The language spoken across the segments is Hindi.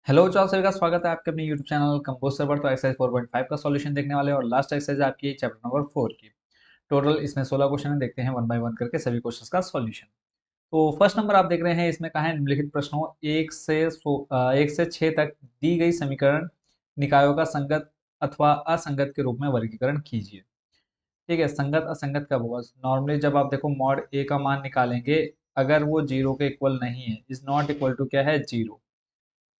हेलो चाल सर का स्वागत है आपके अपने यूट्यूब चैनल कंपोज सर्वर। तो एक्सरसाइज 4.5 का सॉल्यूशन देखने वाले हैं और लास्ट एक्सरसाइज है आपकी चैप्टर नंबर 4 की। टोटल इसमें 16 क्वेश्चन है, देखते हैं वन बाय वन करके सभी क्वेश्चंस का सॉल्यूशन। तो फर्स्ट नंबर आप देख रहे हैं, इसमें कहा है निम्नलिखित प्रश्नों 1 से 6 तक दी गई समीकरण निकायों का संगत अथवा असंगत के रूप में वर्गीकरण कीजिए। ठीक है, संगत असंगत कब होगा? नॉर्मली जब आप देखो मॉड ए का मान निकालेंगे, अगर वो जीरो के इक्वल नहीं है, इज नॉट इक्वल टू क्या है, जीरो,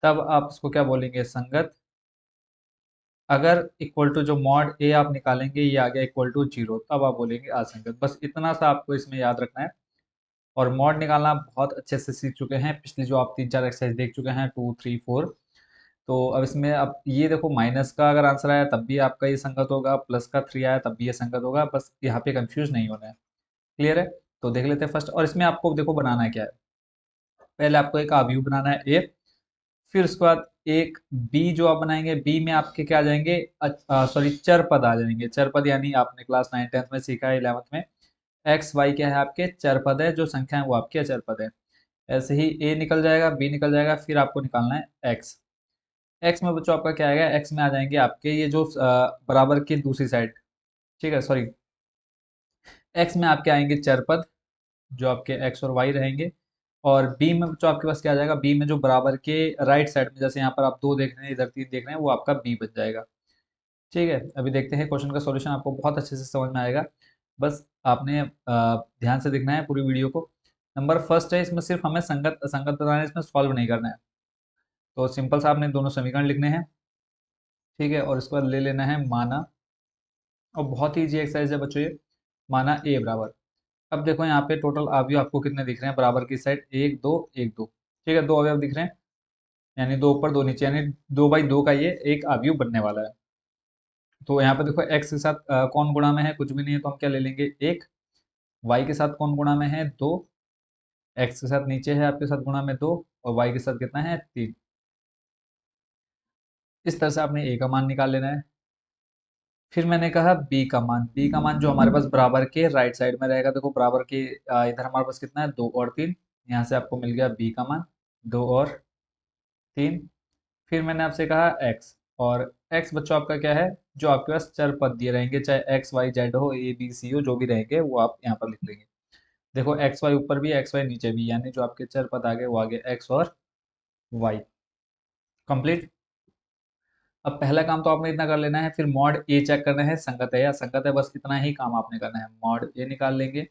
तब आप उसको क्या बोलेंगे, संगत। अगर इक्वल टू जो मॉड ए आप निकालेंगे ये आ गया इक्वल टू जीरो, तब आप बोलेंगे असंगत। बस इतना सा आपको इसमें याद रखना है। और मॉड निकालना आप बहुत अच्छे से सीख चुके हैं, पिछली जो आप 3-4 एक्सरसाइज देख चुके हैं, 2, 3, 4। तो अब इसमें अब ये देखो, माइनस का अगर आंसर आया तब भी आपका ये संगत होगा, प्लस का 3 आया तब भी ये संगत होगा। बस यहाँ पे कंफ्यूज नहीं होना है। क्लियर है? तो देख लेते हैं फर्स्ट। और इसमें आपको देखो बनाना है क्या है, पहले आपको एक आव्यूह बनाना है ए, फिर उसके बाद एक बी जो आप बनाएंगे, बी में आपके क्या आ जाएंगे, सॉरी चर पद आ जाएंगे। चर पद यानी आपने क्लास 9 10th में सीखा है, 11th में एक्स वाई क्या है, आपके चर पद है, जो संख्या है वो आपके चर पद है। ऐसे ही ए निकल जाएगा, बी निकल जाएगा, फिर आपको निकालना है एक्स। एक्स में बच्चों आपका क्या आएगा, एक्स में आ जाएंगे आपके ये जो बराबर की दूसरी साइड, ठीक है, सॉरी, एक्स में आपके आएंगे चर पद जो आपके एक्स और वाई रहेंगे। और बी में जो आपके पास क्या आ जाएगा, बी में जो बराबर के राइट साइड में, जैसे यहाँ पर आप 2 देख रहे हैं, इधर 3 देख रहे हैं, वो आपका बी बन जाएगा। ठीक है, अभी देखते हैं क्वेश्चन का सॉल्यूशन, आपको बहुत अच्छे से समझ में आएगा। बस आपने ध्यान से देखना है पूरी वीडियो को। नंबर फर्स्ट है, इसमें सिर्फ हमें संगत असंगत बताना है, इसमें सॉल्व नहीं करना है। तो सिंपल सा आपने दोनों समीकरण लिखने हैं। ठीक है, और इसके बाद ले लेना है माना। और बहुत ही ईजी एक्सरसाइज है बच्चों ये। माना ए बराबर, अब देखो यहाँ पे टोटल अवयव आपको कितने दिख रहे हैं, बराबर की साइड 1 2 1 2। ठीक है, 2 अवयव दिख रहे हैं, यानी 2 ऊपर 2 नीचे, यानी 2/2 का ये एक अवयव बनने वाला है। तो यहाँ पे देखो एक्स के साथ कौन गुणा में है, कुछ भी नहीं है, तो हम क्या ले लेंगे, 1। वाई के साथ कौन गुणा में है, 2। एक्स के साथ नीचे है आपके साथ गुणा में 2। और वाई के साथ कितना है, 3। इस तरह से आपने ए का मान निकाल लेना है। फिर मैंने कहा बी का मान, बी का मान जो हमारे पास बराबर के राइट साइड में रहेगा, देखो बराबर के इधर हमारे पास कितना है, 2 और 3। यहाँ से आपको मिल गया बी का मान, 2 और 3। फिर मैंने आपसे कहा एक्स, और एक्स बच्चों आपका क्या है, जो आपके पास चर पद दिए रहेंगे, चाहे एक्स वाई जेड हो, ए बी सी हो, जो भी रहेंगे वो आप यहाँ पर लिख लेंगे। देखो एक्स वाई ऊपर भी, एक्स वाई नीचे भी, यानी जो आपके चर पद आ गए वो आ गए एक्स और वाई। कंप्लीट। अब पहला काम तो आपने इतना कर लेना है, फिर मॉड ए चेक करना है संगत है या असंगत है, बस इतना ही काम आपने करना है। मॉड ए निकाल लेंगे।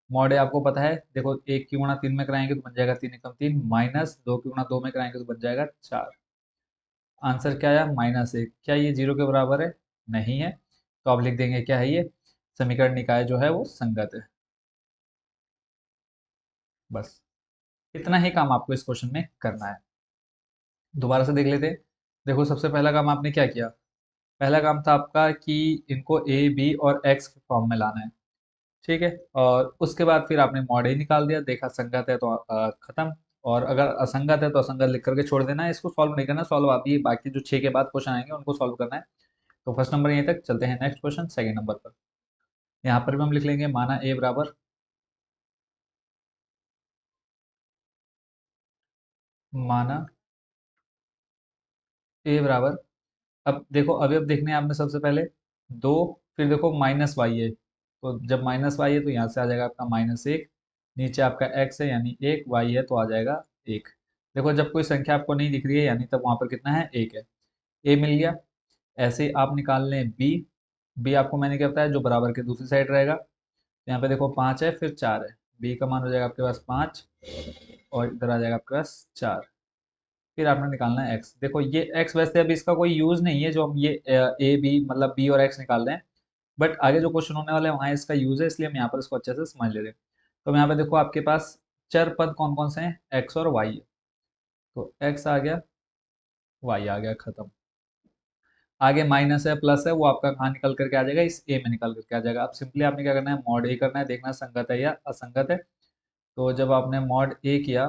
मॉड ए आपको पता है, देखो 1 की गुणा 3 में कराएंगे तो बन जाएगा 3 × 3, माइनस 2 की गुणा 2 में कराएंगे तो बन जाएगा 4। आंसर क्या आया, -1। क्या ये जीरो के बराबर है? नहीं है। तो आप लिख देंगे क्या है ये, समीकरण निकाय जो है वो संगत है। बस इतना ही काम आपको इस क्वेश्चन में करना है। दोबारा से देख लेते हैं। देखो सबसे पहला काम आपने क्या किया, पहला काम था आपका कि इनको ए बी और एक्स के फॉर्म में लाना है। ठीक है, और उसके बाद फिर आपने मॉड ए निकाल दिया, देखा संगत है तो खत्म। और अगर असंगत है तो असंगत लिख करके छोड़ देना है, इसको सॉल्व नहीं करना। सॉल्व आप ये बाकी जो 6 के बाद क्वेश्चन आएंगे उनको सॉल्व करना है। तो फर्स्ट नंबर यहीं तक, चलते हैं नेक्स्ट क्वेश्चन सेकंड नंबर पर। यहाँ पर भी हम लिख लेंगे माना ए बराबर, माना ए बराबर। अब देखो अभी अब देखने हैं आपने सबसे पहले 2, फिर देखो माइनस वाई है, तो जब माइनस वाई है तो यहाँ से आ जाएगा आपका -1। नीचे आपका एक्स है यानी 1, वाई है तो आ जाएगा 1। देखो जब कोई संख्या आपको नहीं दिख रही है, यानी तब वहाँ पर कितना है, 1 है। ए मिल गया। ऐसे ही आप निकाल लें बी। बी आपको मैंने क्या बताया, जो बराबर के दूसरी साइड रहेगा। तो यहाँ पे देखो 5 है फिर 4 है, बी का मान हो जाएगा आपके पास 5, और इधर आ जाएगा आपके पास 4। फिर आपने निकालना है एक्स। देखो ये एक्स वैसे अभी इसका कोई यूज नहीं है, जो हम ये ए बी मतलब बी और एक्स निकाल रहे हैं, बट आगे जो क्वेश्चन होने वाले हैं वहाँ इसका यूज है, इसलिए हम यहाँ पर इसको अच्छे से समझ ले रहे हैं। तो यहाँ पे देखो आपके पास चर पद कौन कौन से हैं, एक्स और वाई है। तो एक्स आ गया, वाई आ गया, खत्म। आगे माइनस है प्लस है, वो आपका कहाँ निकल करके आ जाएगा, इस ए में निकल करके आ जाएगा। अब सिंपली आपने क्या करना है, मॉड ए करना है, देखना है संगत है या असंगत है। तो जब आपने मॉड ए किया,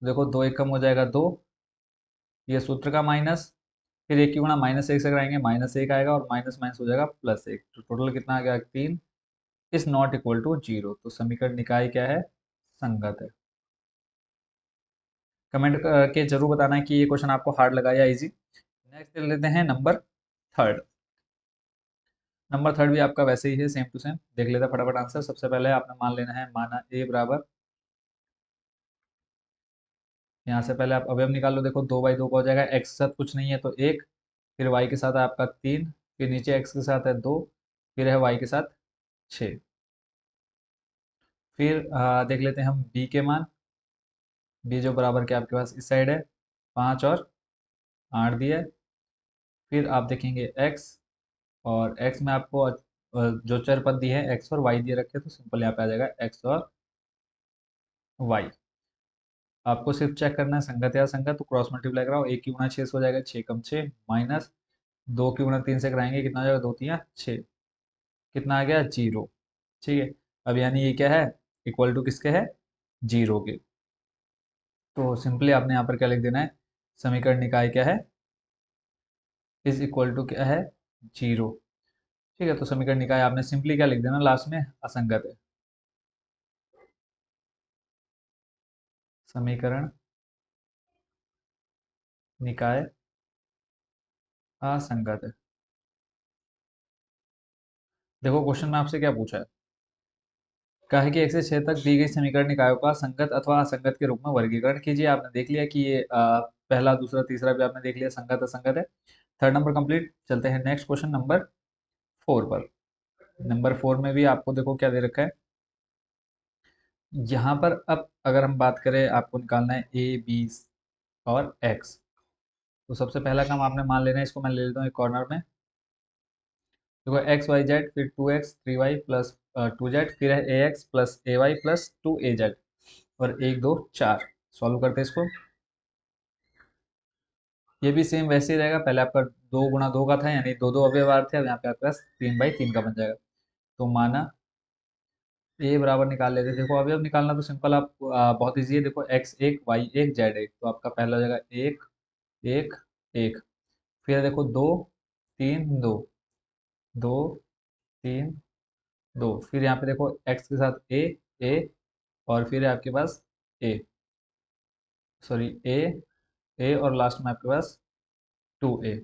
देखो 2 1 कम हो जाएगा 2, ये सूत्र का माइनस, फिर 1 की गुणा -1 से कराएंगे, -1 आएगा, और माइनस माइनस हो जाएगा +1, तो टोटल कितना आ गया, 3। Is not equal to zero, तो समीकरण निकाय क्या है, संगत है। कमेंट करके जरूर बताना है कि ये क्वेश्चन आपको हार्ड लगा या इजी। नेक्स्ट देख लेते हैं नंबर थर्ड। नंबर थर्ड भी आपका वैसे ही है, सेम टू सेम। देख लेते हैं फटाफट आंसर। सबसे पहले आपने मान लेना है, माना ए बराबर, यहाँ से पहले आप अवयव निकाल लो। देखो 2/2 का हो जाएगा, एक्स के साथ कुछ नहीं है तो एक, फिर वाई के साथ है आपका 3, फिर नीचे एक्स के साथ है 2, फिर है वाई के साथ 6। फिर देख लेते हैं हम बी के मान। बी जो बराबर के आपके पास इस साइड है, 5 और 8 दिया है। फिर आप देखेंगे एक्स, और एक्स में आपको जो चर पद दी है एक्स और वाई दिए रखे, तो सिंपल यहाँ पे आ जाएगा एक्स और वाई। आपको सिर्फ चेक करना है संगत या असंगत, तो क्रॉस मल्टीप्लाई कराओ। एक की गुणा 6 से हो जाएगा, 6 कम 6 माइनस 2 की गुणा 3 से कराएंगे, कितना हो जाएगा, 2 3 6, कितना आ गया, 0। ठीक है। अब यानी ये क्या है, इक्वल टू किसके है, 0 के। तो सिंपली आपने यहाँ पर क्या लिख देना है, समीकरण निकाय क्या है, इज इक्वल टू क्या है, 0। ठीक है। तो समीकरण निकाय आपने सिंपली क्या लिख देना लास्ट में, असंगत है। समीकरण निकाय असंगत है। देखो क्वेश्चन में आपसे क्या पूछा है, कहा है कि 1 से 6 तक दी गई समीकरण निकायों का संगत अथवा असंगत के रूप में वर्गीकरण कीजिए। आपने देख लिया कि ये पहला दूसरा तीसरा भी आपने देख लिया, संगत असंगत है। Third number complete. चलते हैं नेक्स्ट क्वेश्चन नंबर 4 पर। नंबर 4 में भी आपको देखो क्या दे रखा है यहाँ पर। अब अगर हम बात करें, आपको निकालना है ए बी और एक्स। तो सबसे पहला काम आपने मान लेना है, इसको मैं ले लेता हूँ एक कॉर्नर में। देखो एक्स वाई जेड, फिर 2x 3y प्लस 2z, फिर है ए एक्स प्लस ए वाई प्लस 2az, और 1 2 4। सॉल्व करते हैं इसको। ये भी सेम वैसे ही रहेगा, पहले आपका 2 गुणा 2 का था, यानी दो दो अवयव आ रहे थे। अब यहाँ पे आपके पास 3/3 का बन जाएगा। तो माना ए बराबर निकाल लेते हैं। देखो अवयव निकालना तो सिंपल, आप बहुत इजी है। देखो एक्स एक वाई एक जेड एक, तो आपका पहला हो जाएगा एक एक एक। फिर देखो दो तीन दो, दो तीन दो। फिर यहाँ पे देखो एक्स के साथ ए, और फिर है आपके पास ए, सॉरी ए और लास्ट में आपके पास 2a।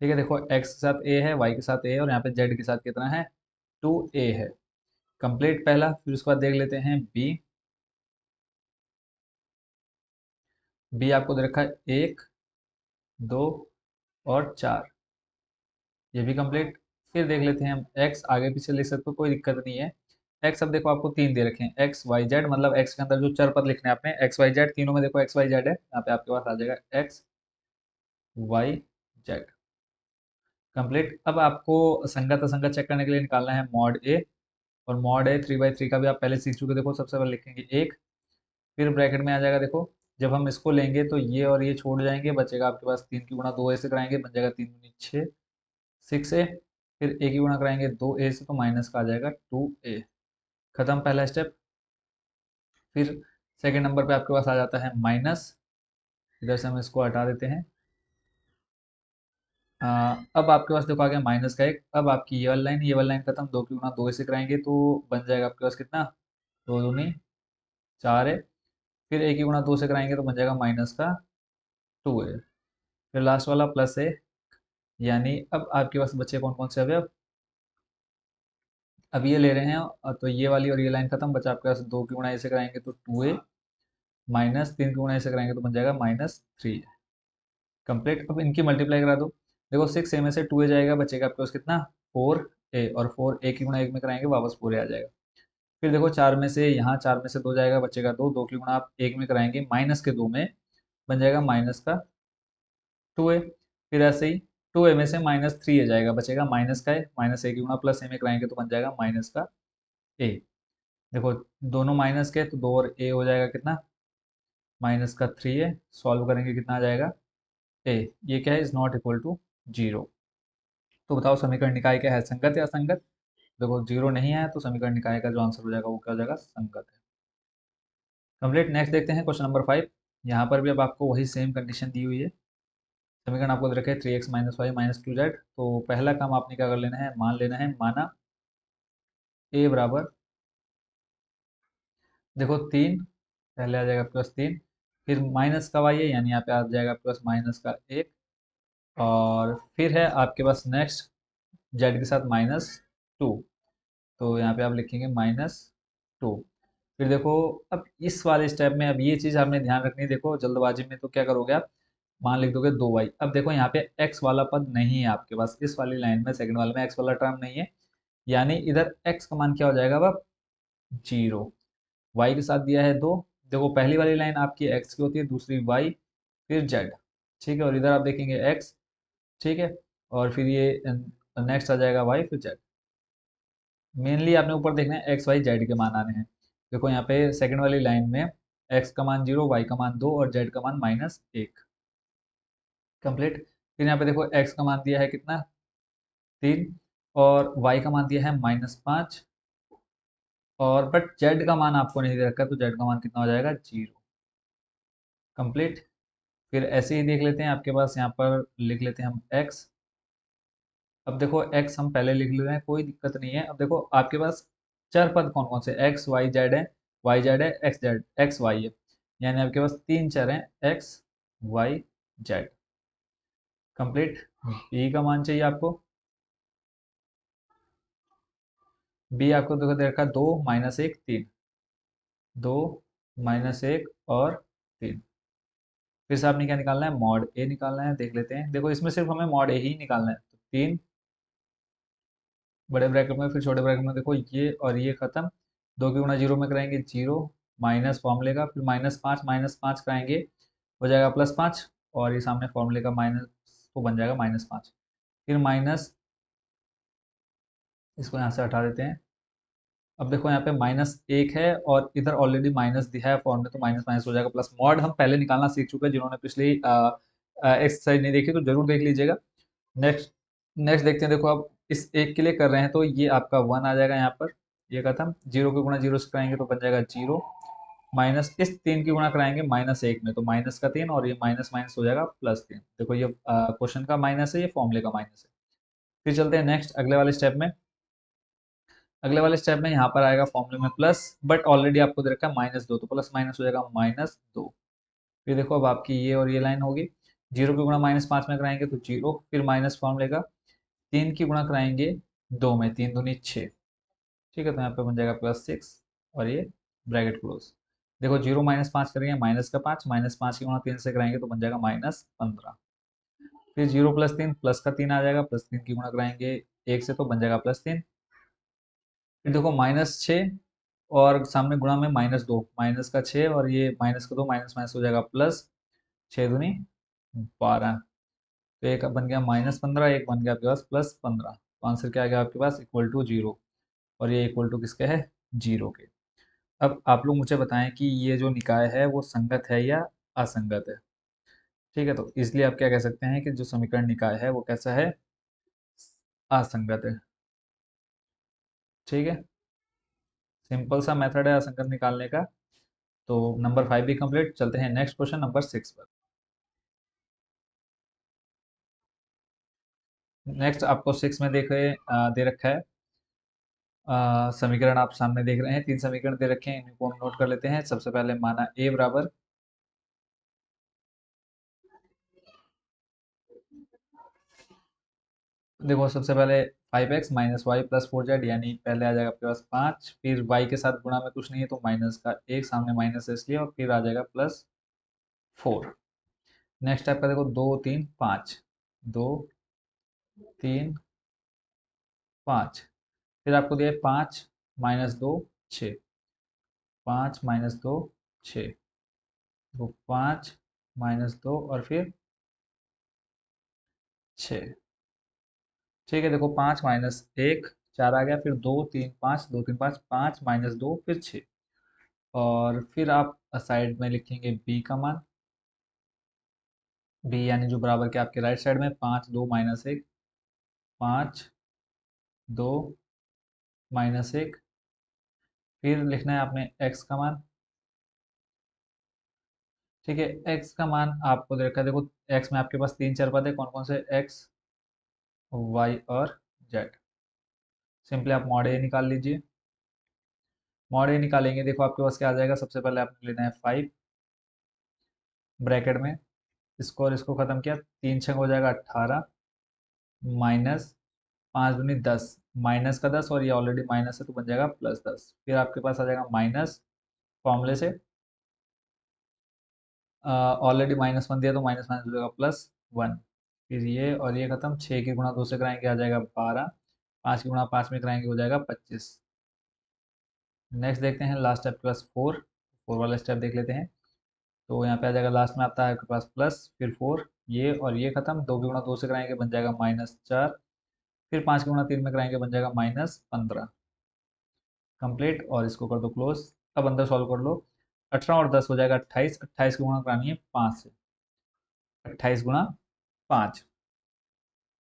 ठीक है। देखो एक्स के साथ ए है, वाई के साथ ए है, और यहाँ पे जेड के साथ कितना है, 2a है। कंप्लीट पहला। फिर उसके बाद देख लेते हैं बी। बी आपको दे रखा है 1 2 और 4, ये भी कंप्लीट। फिर देख लेते हैं हम एक्स, आगे पीछे लिख सकते हो, कोई दिक्कत नहीं है। एक्स अब देखो आपको 3 दे रखे हैं, एक्स वाई जेड, मतलब एक्स के अंदर जो चर पद लिखने हैं आपने, एक्स वाई जेड, तीनों में देखो एक्स वाई जेड है, यहाँ पे आपके पास आ जाएगा एक्स वाई जेड। कंप्लीट। अब आपको संगत असंगत चेक करने के लिए निकालना है मॉड ए। और मॉड ए 3/3 का भी आप पहले सीख चुके। देखो सबसे पहले लिखेंगे एक, फिर ब्रैकेट में आ जाएगा। देखो जब हम इसको लेंगे तो ये और ये छोड़ जाएंगे, बचेगा आपके पास 3 की गुणा 2 ए से कराएंगे, बन जाएगा 3 दूनी 6 6a। फिर ए की गुणा कराएंगे 2a से, तो माइनस का आ जाएगा 2a। खत्म पहला स्टेप। फिर सेकेंड नंबर पे आपके पास आ जाता है माइनस। इधर से हम इसको हटा देते हैं। अब आपके पास देखो आ गया माइनस का एक। अब आपकी ये वाली लाइन खत्म, 2 की गुणा 2 से कराएंगे तो बन जाएगा आपके पास कितना, 2 दूनी 4 है। फिर ए की गुणा 2 से कराएंगे तो बन जाएगा माइनस का 2 है। फिर लास्ट वाला प्लस है। यानी अब आपके पास बचे कौन कौन से अवयव, अब ये ले रहे हैं, तो ये वाली और ये लाइन खत्म, बचा आपके पास 2 की गुणा ए से कराएंगे तो 2a, माइनस 3 की गुणा ए से कराएंगे तो बन जाएगा -3। कंप्लीट। अब इनकी मल्टीप्लाई करा दो। देखो 6a में से 2a जाएगा, बचेगा आपके पास कितना, 4a, और 4a की गुणा 1 में कराएंगे वापस 4a आ जाएगा। फिर देखो 4 में से यहाँ 4 में से 2 जाएगा, बचेगा 2, 2 की गुणा आप 1 में कराएंगे माइनस के 2 में, बन जाएगा माइनस का 2a। फिर ऐसे ही 2a में से -3a जाएगा, बचेगा माइनस का ए, माइनस ए की गुणा प्लस ए में कराएंगे तो बन जाएगा माइनस का ए। देखो दोनों माइनस के, तो 2 और ए हो जाएगा कितना, माइनस का 3a। सॉल्व करेंगे कितना आ जाएगा, ए। ये क्या है, इज नॉट इक्वल टू 0। तो बताओ समीकरण निकाय क्या है, संगत या असंगत। देखो 0 नहीं है, तो समीकरण निकाय का जो आंसर हो जाएगा वो क्या हो जाएगा, संगत है। कंप्लीट। नेक्स्ट देखते हैं क्वेश्चन नंबर 5। यहाँ पर भी अब आपको वही सेम कंडीशन दी हुई है। समीकरण आपको दे रखे 3x minus Y minus 2z। तो पहला काम आपने क्या कर लेना है, मान लेना है, माना ए बराबर, देखो 3, पहले आ जाएगा आपके पास 3, फिर माइनस का वाई है, यानी यहाँ पे आ जाएगा आपके पास माइनस का एक। और फिर है आपके पास नेक्स्ट जेड के साथ -2। तो यहाँ पे आप लिखेंगे -2। फिर देखो, अब इस वाले स्टेप में अब ये चीज़ आपने ध्यान रखनी है। देखो जल्दबाजी में तो क्या करोगे आप, मान लिख दोगे 2y। अब देखो यहाँ पे x वाला पद नहीं है आपके पास, इस वाली लाइन में सेकंड वाले में x वाला टर्म नहीं है, यानी इधर x का मान क्या हो जाएगा अब, 0। y के साथ दिया है 2। देखो पहली वाली लाइन आपकी x की होती है, दूसरी y, फिर z। ठीक है, और इधर आप देखेंगे x। ठीक है, और फिर ये नेक्स्ट आ जाएगा y फिर z। मेनली आपने ऊपर देखना है एक्स वाई जेड के मान आने हैं। देखो यहाँ पे सेकंड वाली लाइन में एक्स का मान 0, वाई का मान 2 और जेड का मान -1। कंप्लीट। फिर यहाँ पे देखो एक्स का मान दिया है कितना, 3, और वाई का मान दिया है -5, और बट जेड का मान आपको नहीं दे रखा, तो जेड का मान कितना हो जाएगा, 0। कंप्लीट। फिर ऐसे ही देख लेते हैं, आपके पास यहाँ पर लिख लेते हैं हम एक्स। अब देखो एक्स हम पहले लिख ले रहे हैं, कोई दिक्कत नहीं है। अब देखो आपके पास चार पद कौन कौन से, एक्स वाई जेड है, वाई जेड है, एक्स जेड एक्स वाई है, यानी आपके पास तीन चर हैं, X Y Z. Complete. B का मान चाहिए आपको। बी आपको देखो दे रखा है 2 - 1 3। 2 - 1 और 3। फिर से आपने क्या निकालना है, मॉड ए निकालना है। देख लेते हैं, देखो इसमें सिर्फ हमें मॉड ए ही निकालना है। तो 3 बड़े ब्रैकेट में, फिर छोटे ब्रैकेट में, देखो ये और ये खत्म। 2 की गुणा 0 में कराएंगे 0, माइनस फॉर्मूले का, फिर -5 कराएंगे, हो जाएगा +5। और ये सामने फॉर्मूले का माइनस, तो बन जाएगा -5। फिर माइनस, इसको यहाँ से हटा देते हैं। अब देखो यहाँ पे -1 है, और इधर ऑलरेडी माइनस दिया है फॉर्म में, तो माइनस माइनस हो जाएगा प्लस। मॉड हम पहले निकालना सीख चुके हैं, जिन्होंने पिछली एक्सरसाइज नहीं देखी तो जरूर देख लीजिएगा। नेक्स्ट नेक्स्ट देखते हैं। देखो अब इस एक के लिए कर रहे हैं, तो ये आपका 1 आ जाएगा यहाँ पर, ये खत्म। 0 की गुणा 0 से कराएंगे तो बन जाएगा 0, माइनस इस 3 की गुणा कराएंगे -1 में, तो माइनस का 3, और ये माइनस माइनस हो जाएगा +3। देखो ये क्वेश्चन का माइनस है, ये फॉर्मूले का माइनस है। फिर चलते हैं नेक्स्ट अगले वाले स्टेप में। अगले वाले स्टेप में यहाँ पर आएगा फॉर्मूले में प्लस, बट ऑलरेडी आपको दे रखा है -2, तो प्लस माइनस हो जाएगा -2। फिर देखो अब आपकी ये और ये लाइन होगी। 0 की गुणा -5 में कराएंगे तो 0, फिर माइनस फॉर्मूले का, 3 की गुणा कराएंगे 2 में, 3 दूनी 6। ठीक है, तो यहाँ पे बन जाएगा +6, और ये ब्रैकेट क्लोज। देखो 0 - 5 करेंगे, -5, -5 की गुणा 3 से कराएंगे तो बन जाएगा -15। फिर 0 + 3, प्लस का 3 आ जाएगा, +3 की गुणा कराएंगे 1 से तो बन जाएगा +3। फिर देखो -6, और सामने गुणा में -2, माइनस का 6 और ये माइनस का 2, माइनस माइनस हो जाएगा प्लस। 6 दूनी 12। तो एक बन गया -15, एक बन गया आपके पास +15। तो आंसर क्या आ गया आपके पास, = 0। और ये इक्वल टू किसके है, 0 के। अब आप लोग मुझे बताएं कि ये जो निकाय है वो संगत है या असंगत है। ठीक है, तो इसलिए आप क्या कह सकते हैं कि जो समीकरण निकाय है वो कैसा है, असंगत है। ठीक है, सिंपल सा मेथड है असंगत निकालने का। तो नंबर 5 भी कंप्लीट। चलते हैं नेक्स्ट क्वेश्चन नंबर 6 पर। नेक्स्ट आपको 6 में दे रखा है, समीकरण आप सामने देख रहे हैं, 3 समीकरण दे रखे हैं, इनको हम नोट कर लेते हैं। सबसे पहले माना ए बराबर, देखो सबसे पहले 5x - y + 4z, यानी पहले आ जाएगा आपके पास 5, फिर y के साथ गुणा में कुछ नहीं है तो माइनस का 1, सामने माइनस है इसलिए, और फिर आ जाएगा +4। नेक्स्ट आपका देखो 2 3 5, 2 3 5, फिर आपको दिया है 5 - 2 6, 5 - 2 6, तो 5 - 2 और फिर 6। ठीक है, देखो 5 - 1 4 आ गया, फिर 2 3 5, 2 3 5, 5 - 2 फिर 6। और फिर आप साइड में लिखेंगे बी का मान, बी यानी जो बराबर के आपके राइट साइड में, 5 2 - 1, 5 2 - 1। फिर लिखना है आपने एक्स का मान। ठीक है, एक्स का मान आपको दे रखा है। देखो एक्स में आपके पास तीन चार पद है, कौन कौन से, एक्स वाई और जेड। सिंपली आप मॉड ए निकाल लीजिए। मॉड ए निकालेंगे, देखो आपके पास क्या आ जाएगा, सबसे पहले आपने लेना है 5, ब्रैकेट में इसको और इसको खत्म किया, 3 6 हो जाएगा 18, माइनस 5 दूनी 10, माइनस का 10 और ये ऑलरेडी माइनस है तो बन जाएगा +10। फिर आपके पास आ जाएगा माइनस फॉर्मूले से, ऑलरेडी -1 दिया तो माइनस माइनस हो जाएगा +1। फिर ये और ये खत्म, 6 की गुणा 2 से कराएंगे आ जाएगा 12, 5 की गुणा 5 में कराएंगे हो जाएगा 25। नेक्स्ट देखते हैं लास्ट स्टेप +4, 4 वाला स्टेप देख लेते हैं। तो यहाँ पे आ जाएगा लास्ट में आता है आपके पास प्लस, फिर 4, ये और ये खत्म, 2 की गुणा 2 से कराएंगे बन जाएगा -4, फिर 5 की गुणा 3 में कराएंगे बन जाएगा -15। कंप्लीट और इसको कर दो क्लोज। अब अंदर सॉल्व कर लो, 18 और 10 हो जाएगा 28, 28 की गुणा करानी है 5 से, 28 × 5।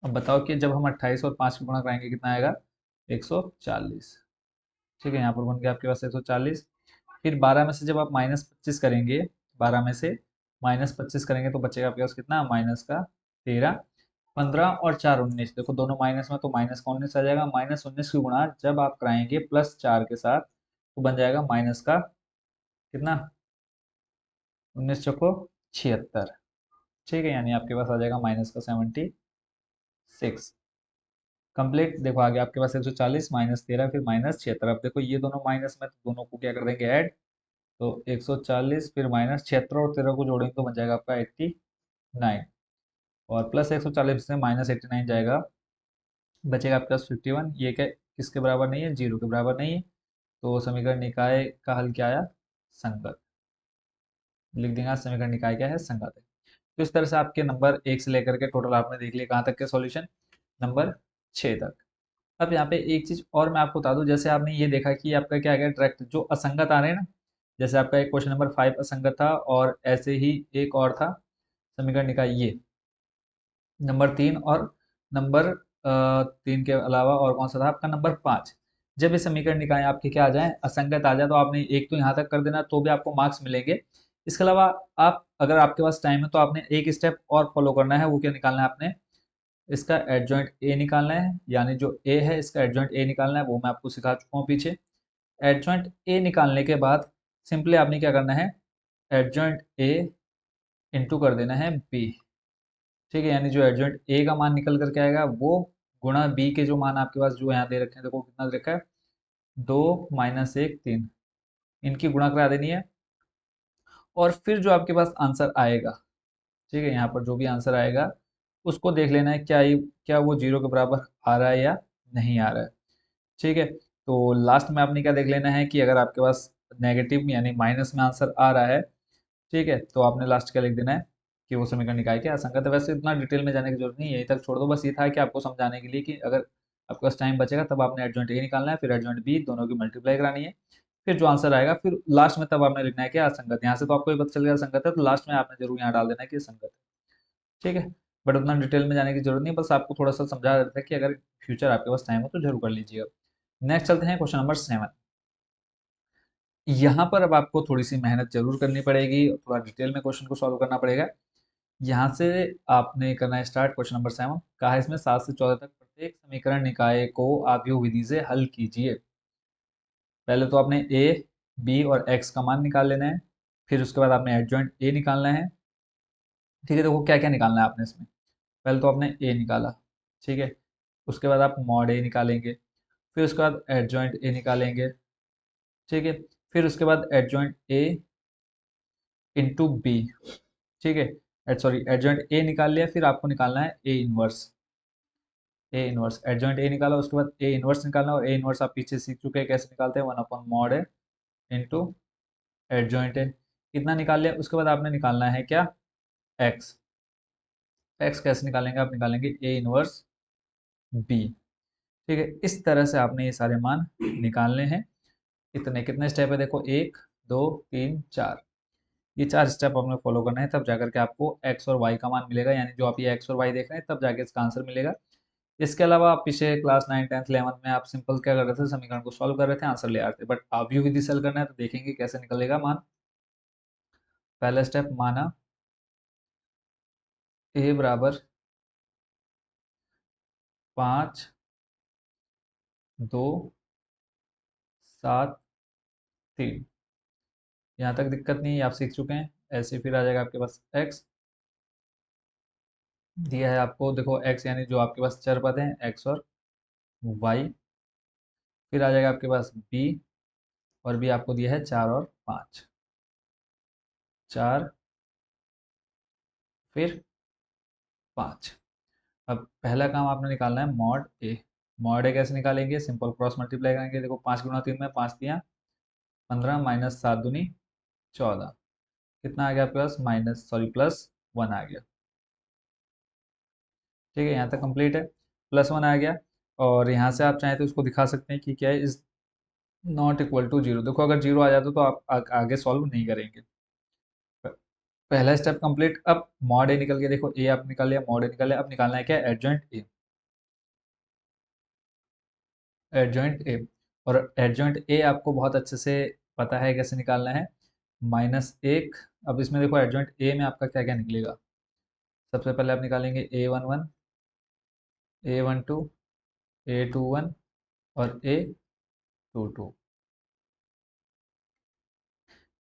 अब बताओ कि जब हम 28 और 5 की गुणा कराएंगे कितना आएगा, 140। ठीक है, यहाँ पर बन गया आपके पास 140। फिर 12 में से जब आप -25 करेंगे, 12 में से -25 करेंगे तो बचेगा आपके पास कितना, माइनस का 13, 15 और 4 19। देखो दोनों माइनस में तो माइनस का 19 आ जाएगा, -19 की गुणा जब आप कराएंगे +4 के साथ तो बन जाएगा माइनस का कितना, 19 चौको 76। ठीक है, यानी आपके पास आ जाएगा माइनस का 76। कंप्लीट। देखो आगे आपके पास 140 -13 फिर -76। अब देखो ये दोनों माइनस में तो दोनों को क्या कर देंगे ऐड, तो 140 फिर -76 और 13 को जोड़ेंगे तो बन जाएगा आपका 89, और प्लस 140 से -89 जाएगा, बचेगा आपके पास 51। ये क्या किसके बराबर नहीं है, 0 के बराबर नहीं है। तो समीकरण निकाय का हल क्या आया, संगत। लिख देंगे समीकरण निकाय क्या है, संगत है। तो इस तरह से आपके नंबर 1 से लेकर के टोटल आपने देख लिया कहाँ तक के सॉल्यूशन, नंबर 6 तक। अब यहाँ पे एक चीज और मैं आपको बता दूं, जैसे आपने ये देखा कि आपका क्या आ गया डायरेक्ट जो असंगत आ रहे हैं ना, जैसे आपका एक क्वेश्चन नंबर 5 असंगत था और ऐसे ही एक और था समीकरण निकाय ये नंबर 3, और नंबर 3 के अलावा और कौन सा था आपका नंबर 5। जब ये समीकरण निकाय आपके क्या आ जाए, असंगत आ जाए, तो आपने एक तो यहाँ तक कर देना तो भी आपको मार्क्स मिलेंगे। इसके अलावा आप अगर आपके पास टाइम है तो आपने एक स्टेप और फॉलो करना है, वो क्या निकालना है आपने, इसका एडजॉइंट ए निकालना है, यानी जो ए है इसका एडजॉइंट ए निकालना है, वो मैं आपको सिखा चुका हूँ पीछे। एडजॉइंट ए निकालने के बाद सिंपली आपने क्या करना है, एडजॉइंट ए इंटू कर देना है बी। ठीक है, यानी जो एडजॉइंट ए का मान निकल करके आएगा वो गुणा बी के जो मान आपके पास जो यहाँ दे रखे हैं, देखो कितना दे रखा है, 2 - 1 3, इनकी गुणा करा देनी है। और फिर जो आपके पास आंसर आएगा, ठीक है, यहाँ पर जो भी आंसर आएगा उसको देख लेना है क्या वो 0 के बराबर आ रहा है या नहीं आ रहा है। ठीक है, तो लास्ट में आपने क्या देख लेना है कि अगर आपके पास नेगेटिव यानी माइनस में आंसर आ रहा है, ठीक है, तो आपने लास्ट क्या लिख देना है कि वो समीकरण निकाय के असंगत है। वैसे इतना डिटेल में जाने की जरूरत नहीं है, यहीं तक छोड़ दो। बस ये था कि आपको समझाने के लिए कि अगर आपके पास टाइम बचेगा तब आपने एडजॉइंट ए निकालना है, फिर एडजॉइंट बी, दोनों की मल्टीप्लाई करानी है, फिर जो आंसर आएगा फिर लास्ट में तब आपने लिखना है कि असंगत। यहाँ से तो आपको ये पता चल गया असंगत है, तो लास्ट में आपने जरूर यहाँ डाल देना है कि असंगत है। ठीक है, बट उतना डिटेल में जाने की जरूरत नहीं, बस आपको थोड़ा सा समझा देता है कि अगर फ्यूचर आपके पास टाइम हो तो जरूर कर लीजिएगा। नेक्स्ट चलते हैं क्वेश्चन नंबर 7। यहाँ पर अब आपको थोड़ी सी मेहनत जरूर करनी पड़ेगी, थोड़ा डिटेल में क्वेश्चन को सॉल्व करना पड़ेगा। यहाँ से आपने करना है स्टार्ट। क्वेश्चन नंबर 7 कहा है इसमें 7 से 14 तक प्रत्येक समीकरण निकाय को आव्यूह विधि से हल कीजिए। पहले तो आपने ए, बी और एक्स का मान निकाल लेना है, फिर उसके बाद आपने एडजॉइंट ए निकालना है। ठीक है, देखो क्या क्या निकालना है आपने इसमें। पहले तो आपने ए निकाला, ठीक है, उसके बाद आप मॉड ए निकालेंगे, फिर उसके बाद एडजॉइंट ए निकालेंगे, ठीक है, फिर उसके बाद एडजॉइंट ए इंटू बी। ठीक है, सॉरी एडजॉइंट ए निकाल लिया, फिर आपको निकालना है A inverse. A inverse adjoint A निकाला, उसके बाद ए इनवर्स निकालना, और ए इनवर्स आप पीछे सीख चुके हैं कैसे निकालते हैं, 1/mod है इंटू एडजॉइंट है। कितना निकाल लिया, उसके बाद आपने निकालना है क्या, एक्स। एक्स कैसे निकालेंगे, आप निकालेंगे ए इनवर्स बी। ठीक है, इस तरह से आपने ये सारे मान निकालने हैं। इतने कितने स्टेप है, देखो 1 2 3 4, ये 4 स्टेप आपने फॉलो करना है, तब जाकर के आपको एक्स और वाई का मान मिलेगा, यानी जो आप ये एक्स और वाई देख रहे हैं तब जाके इसका आंसर मिलेगा। इसके अलावा आप पीछे क्लास 9 10th 11th में आप सिंपल क्या कर रहे थे, समीकरण को सॉल्व कर रहे थे, आंसर ले आते, बट आप यू विधि से हल करना है तो देखेंगे कैसे निकलेगा मान। पहला स्टेप माना ए बराबर 5 2 7 3। यहाँ तक दिक्कत नहीं है, आप सीख चुके हैं। ऐसे फिर आ जाएगा आपके पास x दिया है आपको, देखो x यानी जो आपके पास चर पद हैं x और y, फिर आ जाएगा आपके पास b, और b आपको दिया है 4 और 5, 4 फिर 5। अब पहला काम आपने निकालना है मॉड ए। मॉड ए कैसे निकालेंगे, सिंपल क्रॉस मल्टीप्लाई करेंगे, देखो 5 गुना 3 में 5 दिया 15 माइनस 7 दूनी 14, कितना आ गया आपके पास माइनस सॉरी प्लस 1 आ गया। ठीक है, यहाँ तक कंप्लीट है, प्लस 1 आ गया। और यहाँ से आप चाहें तो इसको दिखा सकते हैं कि क्या है, is not equal to zero. देखो अगर जीरो आ जाता तो आप आगे सॉल्व नहीं करेंगे। पहला स्टेप कंप्लीट। अब मॉड ए निकल गया, देखो ए आप निकाल लिया, मॉड ए निकाल लिया, अब निकालना है क्या, एडजॉइंट ए। एडजॉइंट ए, और एडजॉइंट ए आपको बहुत अच्छे से पता है कैसे निकालना है, -1। अब इसमें देखो एडजॉइंट ए में आपका क्या क्या निकलेगा, सबसे पहले आप निकालेंगे A11, A12, A21 और A22।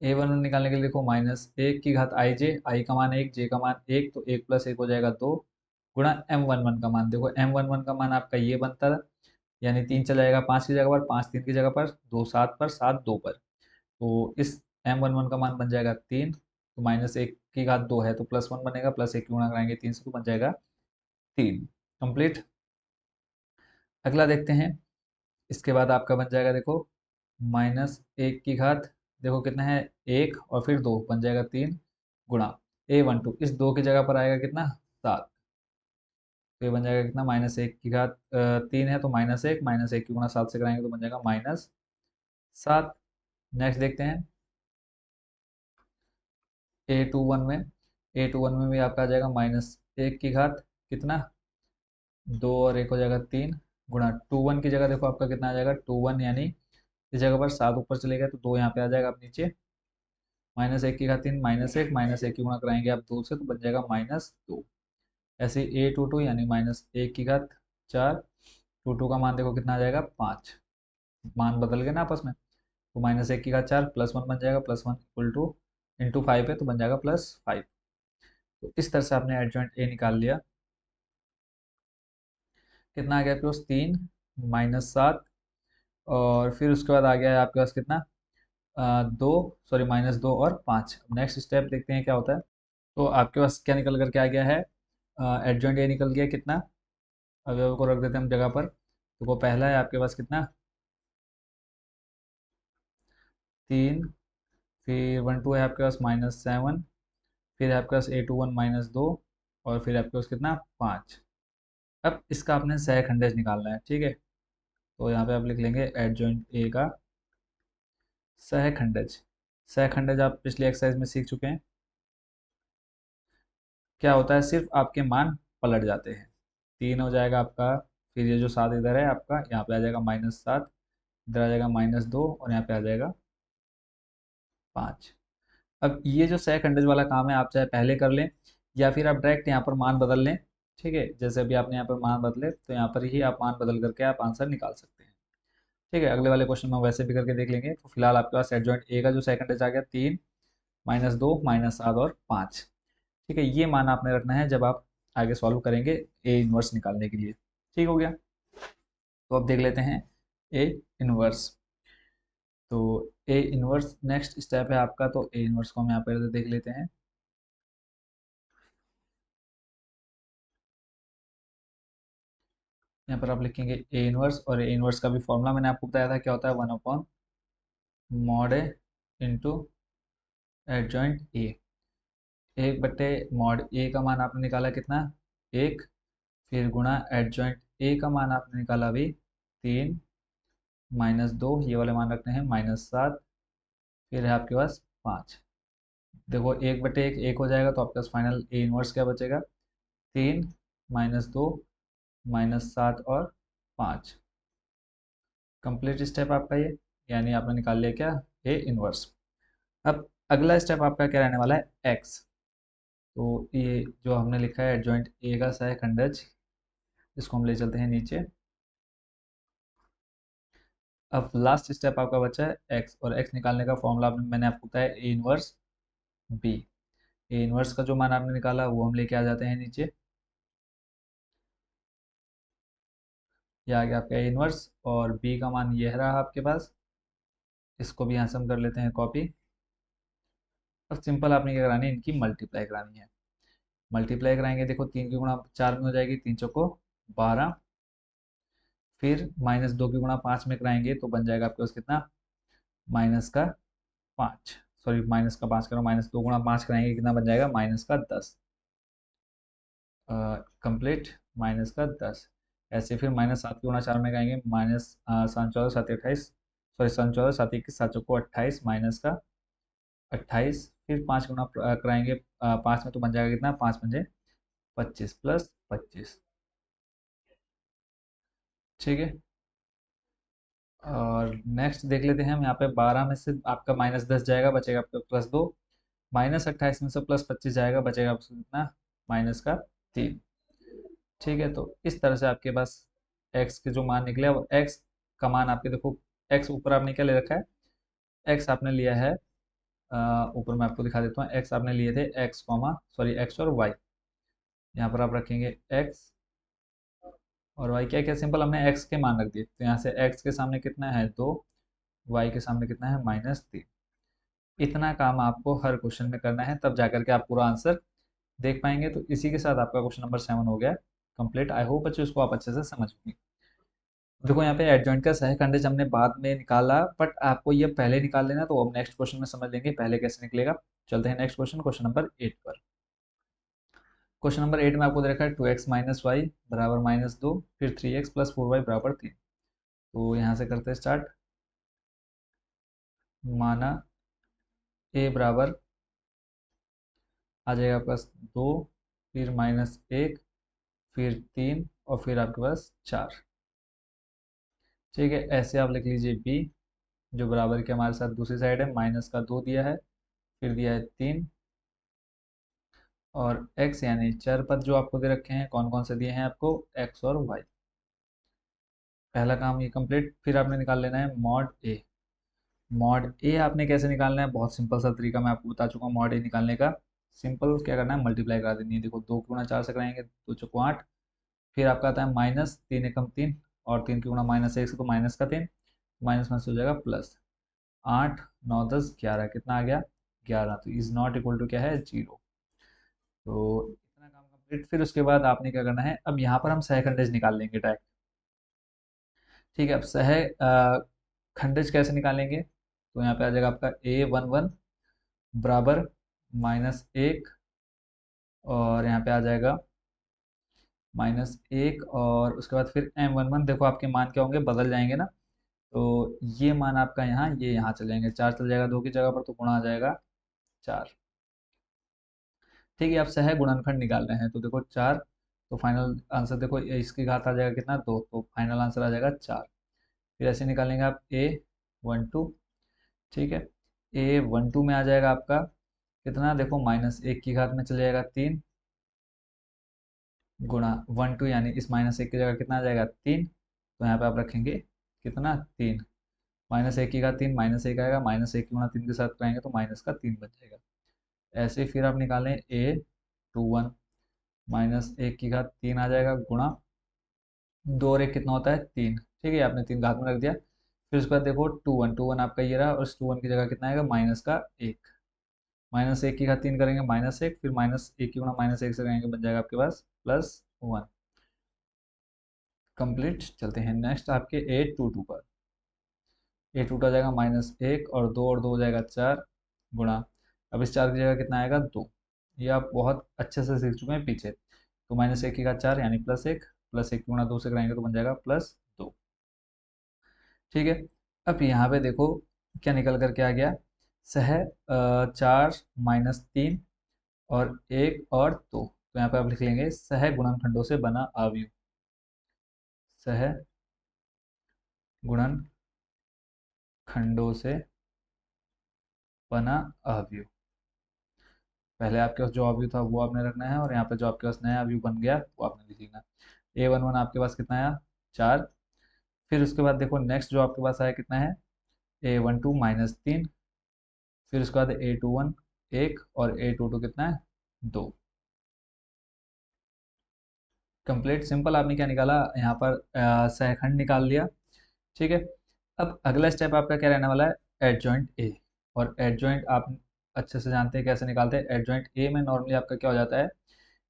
A11 निकालने के लिए देखो -1 की घात आई जे, आई का मान 1, जे का मान 1, तो 1 प्लस 1 हो जाएगा 2, गुणा M11 का मान, देखो M11 का मान आपका ये बनता है, यानी 3 चला जाएगा 5 की जगह पर, 5 3 की जगह पर, 2 7 पर, 7 2 पर, तो इस M11 का मान बन जाएगा 3, तो -1 की घात 2 है तो +1 बनेगा, +1 की गुणा कराएंगे 3 से तो बन जाएगा 3। कंप्लीट। अगला देखते हैं, इसके बाद आपका बन जाएगा देखो -1 की घात, देखो कितना है 1 और फिर 2 बन जाएगा 3, गुणा A12, इस 2 की जगह पर आएगा कितना 7, तो ये बन जाएगा कितना -1 की घात 3 है तो -1 की गुणा 7 से कराएंगे तो बन जाएगा -7। नेक्स्ट देखते हैं A21 में भी आपका आ जाएगा -1 की घात कितना 2 और 1 हो जाएगा 3, गुणा 21 की जगह देखो आपका कितना आ जाएगा 21, यानी इस जगह पर 7 ऊपर चले गए तो 2 यहाँ पे आ जाएगा, आप नीचे -1 की घात 3 -1 की गुणा कराएंगे आप 2 से तो बन जाएगा -2। ऐसे A22 यानी -1 की घात 4, 22 का मान देखो कितना आ जाएगा 5, मान बदल गए ना आपस में, तो -1 की घात 4 +1 बन जाएगा, +1 इक्वल टू इंटू 5 है तो बन जाएगा +5। तो इस तरह से आपने एडजॉइंट ए निकाल लिया। कितना आ गया आपके पास 3 -7, और फिर उसके बाद आ गया है आपके पास कितना 2, सॉरी -2 और 5। नेक्स्ट स्टेप देखते हैं क्या होता है। तो आपके पास क्या निकल करके आ गया है, एडजॉइंट ए निकल गया कितना, अवयव को रख देते हैं हम जगह पर, तो वो पहला है आपके पास कितना 3, फिर 1 2 है आपके पास -7, फिर है आपके पास A21 -2, और फिर आपके पास कितना 5। अब इसका आपने सहखंडज निकालना है, ठीक है, तो यहाँ पे आप लिख लेंगे एडजॉइंट ए का सहखंडज। सहखंडज आप पिछली एक्सरसाइज में सीख चुके हैं, क्या होता है सिर्फ आपके मान पलट जाते हैं, 3 हो जाएगा आपका, फिर ये जो 7 इधर है आपका, यहाँ पे आ जाएगा -7, इधर आ जाएगा -2 और यहाँ पे आ जाएगा 5। अब ये जो सहखंडज वाला काम है आप चाहे पहले कर लें या फिर आप डायरेक्ट यहाँ पर मान बदल लें, ठीक है, जैसे अभी आपने यहाँ पर मान बदले तो यहाँ पर ही आप मान बदल करके आप आंसर निकाल सकते हैं। ठीक है, अगले वाले क्वेश्चन में वैसे भी करके देख लेंगे। तो फिलहाल आपके पास एडजॉइंट ए का जो सेकंडेज आ गया 3 -2 -7 और 5। ठीक है, ये मान आपने रखना है जब आप आगे सॉल्व करेंगे ए इनवर्स निकालने के लिए। ठीक हो गया, तो अब देख लेते हैं ए इनवर्स। तो ए इनवर्स नेक्स्ट स्टेप है आपका, तो ए इनवर्स को हम यहाँ पर देख लेते हैं। यहाँ पर आप लिखेंगे ए इनवर्स, और ए इनवर्स का भी फॉर्मूला मैंने आपको बताया था क्या होता है, 1/mod A into adjoint A. 1/mod ए का मान आपने निकाला कितना 1, फिर गुणा एडजॉइंट ए का मान आपने निकाला अभी 3 -2, ये वाले मान रखते हैं -7, फिर है आपके पास 5। देखो 1/1 1 हो जाएगा तो आपके पास फाइनल ए इनवर्स क्या बचेगा 3 -2 -7 और 5। कंप्लीट स्टेप आपका ये, यानी आपने निकाल लिया क्या ए इनवर्स। अब अगला स्टेप आपका क्या रहने वाला है एक्स। तो ये जो हमने लिखा है एडजॉइंट ए का सह खंडज, इसको हम ले चलते हैं नीचे। अब लास्ट स्टेप आपका बचा है एक्स, और एक्स निकालने का फॉर्मूला मैंने आपको बताया A inverse B. A inverse का जो मान आपने निकाला वो हम लेके आ जाते हैं नीचे। ये आ गया आपका ए इनवर्स, और बी का मान ये रहा आपके पास। इसको भी यहाँ से हम कर लेते हैं कॉपी। अब सिंपल आपने क्या करानी है, इनकी मल्टीप्लाई करानी है। मल्टीप्लाई कराएंगे, देखो 3 की गुणा 4 में हो जाएगी, 3 चौको 12। फिर -2 की गुणा 5 में कराएंगे तो बन जाएगा आपके पास कितना, -5। सॉरी, -5 करो, -2 गुणा 5 कराएंगे कितना बन जाएगा, -10। कंप्लीट, -10। ऐसे फिर -7 की गुणा 4 में कराएंगे, -7 14 7 28, सॉरी 7 14 7 21 7 चौको 28, -28। फिर 5 गुणा कराएंगे 5 में तो बन जाएगा कितना, 5 5 25 +25। ठीक है। और नेक्स्ट देख लेते हैं हम, यहाँ पे 12 में से आपका -10 जाएगा, बचेगा आपका +2। -28 में से +25 जाएगा, बचेगा आपको कितना, -3। ठीक है, तो इस तरह से आपके पास x के जो मान निकले, वो x का मान आपके देखो, x ऊपर आपने क्या ले रखा है, x आपने लिया है, ऊपर मैं आपको दिखा देता हूँ, x आपने लिए थे x कॉमा सॉरी x और y। यहाँ पर आप रखेंगे x और y, क्या क्या सिंपल हमने x के मान रख दिए, तो यहाँ से x के सामने कितना है 2, y के सामने कितना है -3। इतना काम आपको हर क्वेश्चन में करना है, तब जाकर के आप पूरा आंसर देख पाएंगे। तो इसी के साथ आपका क्वेश्चन नंबर 7 हो गया कंप्लीट। आई होप बच्चों इसको आप अच्छे से समझ गए। देखो यहाँ पे एडजॉइंट का सहखंडज हमने बाद में निकाला, बट आपको ये पहले निकाल लेना, तो अब नेक्स्ट क्वेश्चन में समझ लेंगे पहले कैसे निकलेगा। चलते हैं नेक्स्ट क्वेश्चन, क्वेश्चन नंबर 8 पर। क्वेश्चन नंबर 8 में आपको दे रखा है 2x - y बराबर -2, फिर 3x + 4y बराबर 3। तो यहाँ से करते हैं स्टार्ट। माना a बराबर आ जाएगा आपके पास 2, फिर -1, फिर 3, और फिर आपके पास 4। ठीक है, ऐसे आप लिख लीजिए b, जो बराबर के हमारे साथ दूसरी साइड है, -2 दिया है, फिर दिया है 3, और x यानी चर पद जो आपको दे रखे हैं, कौन कौन से दिए हैं आपको, x और y। पहला काम ये कंप्लीट। फिर आपने निकाल लेना है मॉड ए। मॉड ए आपने कैसे निकालना है, बहुत सिंपल सा तरीका मैं आपको बता चुका हूँ मॉड ए निकालने का। सिंपल क्या करना है, मल्टीप्लाई करा देनी है। देखो 2 की गुणा 4 से कराएंगे, 2 चौको 8। फिर आपका आता है -3 एकम 3, और 3 की गुणा -1 से तो -3, माइनस में से हो जाएगा प्लस। 8 9 10 11, कितना आ गया, 11। तो इज नॉट इक्वल टू क्या है, 0। तो इतना काम कंप्लीट। फिर उसके बाद आपने क्या करना है, अब यहाँ पर हम सहखंडज निकाल लेंगे डायरेक्ट। ठीक है, अब खंडज कैसे निकालेंगे, तो यहाँ पे आ जाएगा आपका a11 बराबर -1, और यहाँ पे आ जाएगा -1, और उसके बाद फिर m11। देखो आपके मान क्या होंगे, बदल जाएंगे ना, तो ये मान आपका यहाँ, ये यहाँ चले जाएंगे, 4 चल जाएगा 2 की जगह पर, तो गुणा आ जाएगा 4। ठीक है, अब सह गुणनखंड निकाल रहे हैं, तो देखो 4, तो फाइनल आंसर देखो इसकी घात आ जाएगा कितना, 2, तो फाइनल आंसर आ जाएगा 4। फिर ऐसे निकालेंगे आप a12। ठीक है, a12 में आ जाएगा आपका कितना, देखो -1 की घात में चले जाएगा 3, गुणा 12, यानी इस -1 की जगह कितना आ जाएगा 3, तो यहाँ पे आप रखेंगे कितना, 3। -1 की घात 3, -1 आएगा, -1 की गुणा 3 के साथ कराएंगे तो -3 बन जाएगा। ऐसे फिर आप निकालें a21, -1 की घात 3 आ जाएगा, गुणा 2 और 1 कितना होता है 3। ठीक है, आपने 3 घात में रख दिया। फिर उसके बाद देखो 21 आपका ये रहा, और इस 21 की जगह कितना आएगा, -1। -1 की घात 3 करेंगे -1, फिर -1 की गुणा -1 से करेंगे, बन जाएगा आपके पास +1। कंप्लीट। चलते हैं नेक्स्ट आपके a22 पर। a22 आ जाएगा -1, और 2 हो जाएगा 4, गुणा, अब इस 4 की जगह कितना आएगा 2। ये आप बहुत अच्छे से सीख चुके हैं पीछे। तो -1 की घात 4 यानी +1, +1 की गुणा 2 से कराएंगे तो बन जाएगा +2। ठीक है, अब यहाँ पे देखो क्या निकल कर के आ गया, सह 4 -3 और 1 और 2। तो यहाँ पे आप लिख लेंगे सह गुणनखंडों से बना अवयव। सह गुणनखंडों से बना अवयव। पहले आपके पास जो अवयव था वो आपने रखना है, और यहाँ पे जो आपके पास नया अवयव बन गया वो आपने लिख लेना। a11 आपके पास कितना आया, 4। फिर उसके बाद देखो नेक्स्ट जो आपके पास आया कितना है, a12 -3। फिर उसके बाद a21 1 और A22 कितना है 2। Complete simple. आपने क्या निकाला यहाँ पर सहखंड निकाल लिया। ठीक है। अब अगला स्टेप आपका क्या रहने वाला है, एडजॉइंट ए। और एडजॉइंट आप अच्छे से जानते हैं कैसे निकालते हैं। एडजॉइंट ए में नॉर्मली आपका क्या हो जाता है,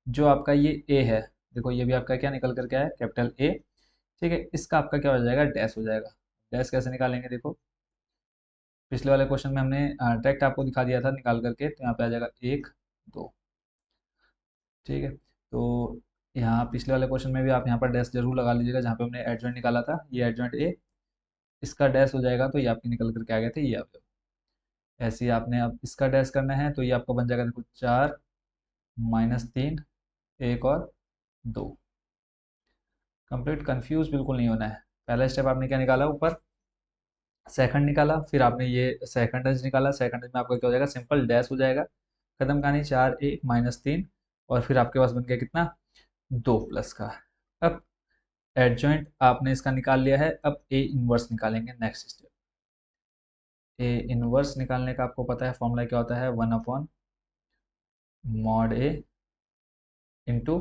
जो आपका ये ए है, देखो ये भी आपका क्या निकल कर क्या है, कैपिटल ए। ठीक है, इसका आपका क्या हो जाएगा, डैश हो जाएगा। डैश कैसे निकालेंगे, देखो पिछले वाले क्वेश्चन में हमने डायरेक्ट आपको दिखा दिया था निकाल करके, तो यहाँ पे आ जाएगा 1 2। ठीक है, तो यहाँ पिछले वाले क्वेश्चन में भी आप यहाँ पर डैश जरूर लगा लीजिएगा, जहाँ पे हमने एडजॉइंट निकाला था, ये एडजॉइंट ए, इसका डैश हो जाएगा, तो ये आपके निकल करके आ गए थे, ये आप ऐसे ही आपने अब इसका डैश करना है, तो ये आपका बन जाएगा देखो 4 -3 1 और 2। कंप्लीट। कंफ्यूज बिल्कुल नहीं होना है। पहला स्टेप आपने क्या निकाला, ऊपर सेकंड निकाला, फिर आपने ये सेकंड निकाला, सेकंड में आपका क्या हो जाएगा, सिंपल डैश हो जाएगा। खत्म कहानी, 4 1 -3, और फिर आपके पास बन गया कितना, 2 प्लस का। अब एडजॉइंट आपने इसका निकाल लिया है, अब ए इनवर्स निकालेंगे नेक्स्ट स्टेप। ए इनवर्स निकालने का आपको पता है फॉर्मूला क्या होता है, 1/mod ए इंटू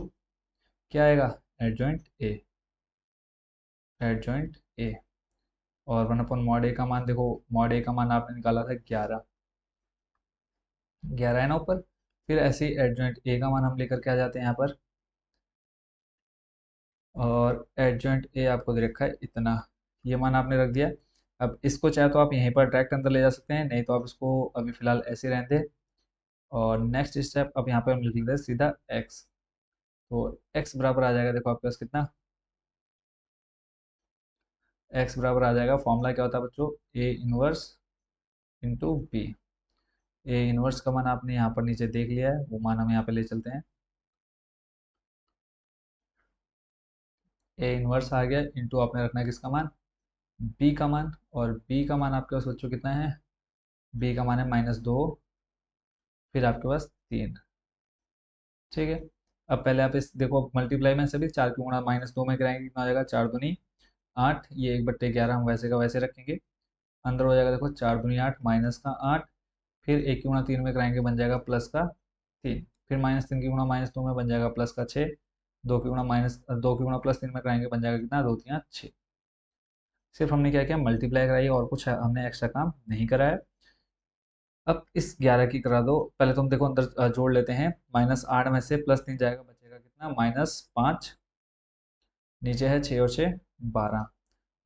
क्या आएगा, एडजॉइंट ए। एडजॉइंट ए, और 1/mod ए का मान देखो, मॉड ए का मान आपने निकाला था 11। 11 है ना ऊपर। फिर ऐसे ही एडजॉइंट ए का मान हम लेकर के आ जाते हैं यहाँ पर, और एडजॉइंट ए आपको दे रखा है इतना, ये मान आपने रख दिया। अब इसको चाहे तो आप यहीं पर डायरेक्ट अंदर ले जा सकते हैं, नहीं तो आप इसको अभी फिलहाल ऐसे रहने दें। और नेक्स्ट स्टेप अब यहाँ पे हम लिख लेते हैं सीधा एक्स। तो एक्स बराबर आ जाएगा, देखो आपके पास कितना, एक्स बराबर आ जाएगा, फॉर्मूला क्या होता है बच्चों, A inverse into B. A inverse का मान आपने यहाँ पर नीचे देख लिया है, वो मान हम यहाँ पे ले चलते हैं। ए इनवर्स आ गया, इंटू आपने रखना है किसका मान, बी का मान। और बी का मान आपके पास बच्चों कितना है, बी का मान है -2, फिर आपके पास 3। ठीक है। अब पहले आप इस देखो मल्टीप्लाई में सभी 4 की गुणा -2 में कराएंगे, कितना हो जाएगा, 4 दूनी 8, ये 1/11 हम वैसे का वैसे रखेंगे। अंदर हो जाएगा देखो 4 दूनी 8 माइनस का 8, फिर 1 की गुणा 3 में कराएंगे बन जाएगा प्लस का 3, फिर -3 की गुणा -2 में बन जाएगा प्लस का 6, 2 की गुणा +3 में कराएंगे बन जाएगा कितना, 2 3 6। सिर्फ हमने क्या किया, मल्टीप्लाई कराई, और कुछ हमने एक्स्ट्रा काम नहीं कराया। अब इस 11 की करा दो, पहले तुम देखो अंदर जोड़ लेते हैं, -8 में से +3 जाएगा, बचेगा कितना, -5, नीचे है 6 और 6 12,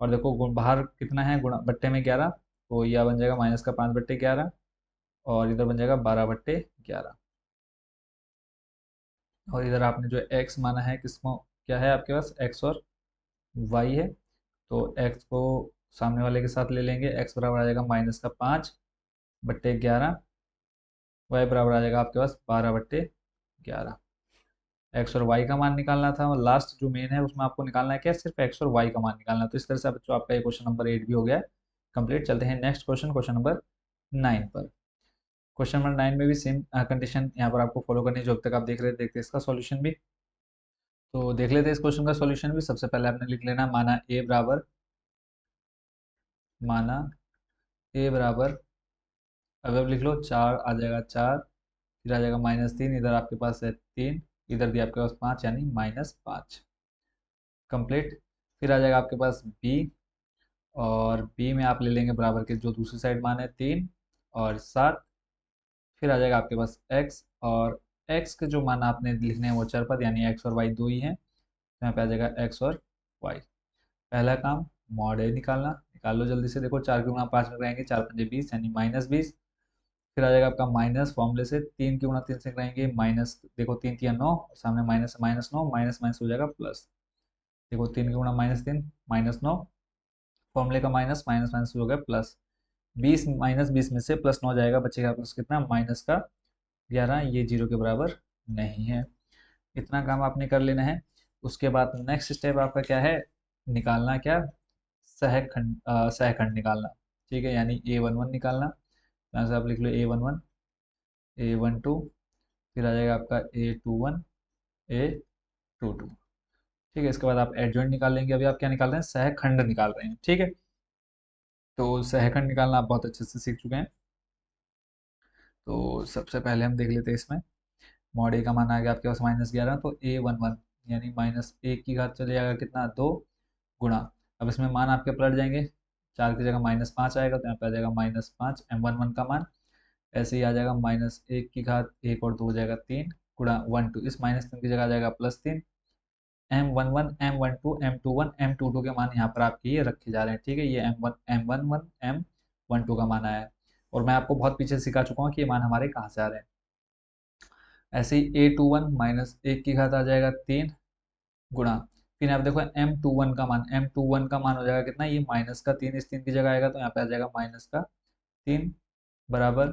और देखो बाहर कितना है, गुणा बट्टे में 11, तो यह बन जाएगा -5/11, और इधर बन जाएगा 12/11। और इधर आपने जो x माना है किसको, क्या है आपके पास, x और y है, तो x को सामने वाले के साथ ले लेंगे, x बराबर आ जाएगा -5/11, y बराबर आ जाएगा आपके पास 12/11। एक्स और वाई का मान निकालना था, और लास्ट जो मेन है उसमें आपको निकालना है क्या, सिर्फ एक्स और वाई का मान निकालना है। तो इस तरह से बच्चों आपका ये क्वेश्चन नंबर 8 भी हो गया कंप्लीट। चलते हैं नेक्स्ट क्वेश्चन, क्वेश्चन नंबर 9 पर। क्वेश्चन नंबर 9 में भी सेम कंडीशन यहाँ पर आपको फॉलो करनी है, जो अब तक आप देख रहे थे, देखते हैं इसका सॉल्यूशन भी। तो देख लेते हैं इस क्वेश्चन का सॉल्यूशन भी। सबसे पहले आपने लिख लेना, माना ए बराबर, अब लिख लो 4 आ जाएगा 4, फिर आ जाएगा -3, इधर आपके पास है 3, इधर भी आपके पास 5 यानी -5 कंप्लीट। फिर आ जाएगा आपके पास बी, और बी में आप ले लेंगे बराबर के जो दूसरी साइड मान है 3 और 7। फिर आ जाएगा आपके पास एक्स, और एक्स के जो मान आपने लिखने हैं वो चर पद, यानी एक्स और वाई दो ही हैं, तो यहाँ पे आ जाएगा एक्स और वाई। पहला काम मॉड ए निकालना, निकाल लो जल्दी से। देखो 4 की गुणा 5 में कराएंगे, 4 पंजे 20 यानी -20। फिर आ जाएगा आपका माइनस, फॉर्मूले से 3 की गुणा 3 से कराएंगे माइनस, देखो 3 3 9, सामने माइनस -9, माइनस माइनस हो जाएगा प्लस। देखो 3 की गुणा -3 -9, फॉर्मूले का माइनस, माइनस माइनस हो गया प्लस। 20 -20 में से +9 जाएगा, बचेगा प्लस कितना, माइनस का 11, ये 0 के बराबर नहीं है। इतना काम आपने कर लेना है। उसके बाद नेक्स्ट स्टेप आपका क्या है, निकालना क्या, सहखंड निकालना। ठीक है, यानी A11 निकालना। यहाँ से आप लिख लो A11 A12, फिर आ जाएगा आपका A21 A22। ठीक है, इसके बाद आप एडजॉइंट निकाल लेंगे। अभी आप क्या निकाल रहे हैं, सहखंड निकाल रहे हैं। ठीक है, तो सहखंड निकालना आप बहुत अच्छे से सीख चुके हैं। तो सबसे पहले हम देख लेते हैं इसमें। मॉड ए का मान आ गया आपके पास -11, तो A11 यानी -1 की घात चले जाएगा कितना, 2 गुणा। अब इसमें मान आपके पलट जाएंगे, 4 की जगह -5 आएगा तो यहाँ पे आ जाएगा -5 M11 का मान। ऐसे ही आ जाएगा -1 की घात 1 और 2 हो जाएगा 3 गुणा 12, इस -3 की जगह आ जाएगा +3। M11 M12 M21 M22 के मान यहाँ पर आपके ये रखे जा रहे हैं, ठीक है। ये M11 M12 का मान आया है, और मैं आपको बहुत पीछे सिखा चुका हूँ कि ये मान हमारे कहाँ से आ रहे हैं। ऐसे ही A21 -1 की घात आ जाएगा 3 गुणा, फिर आप देखो M21 का मान हो जाएगा कितना, ये -3 इस 3 की जगह आएगा तो यहाँ पे आ जाएगा -3 बराबर।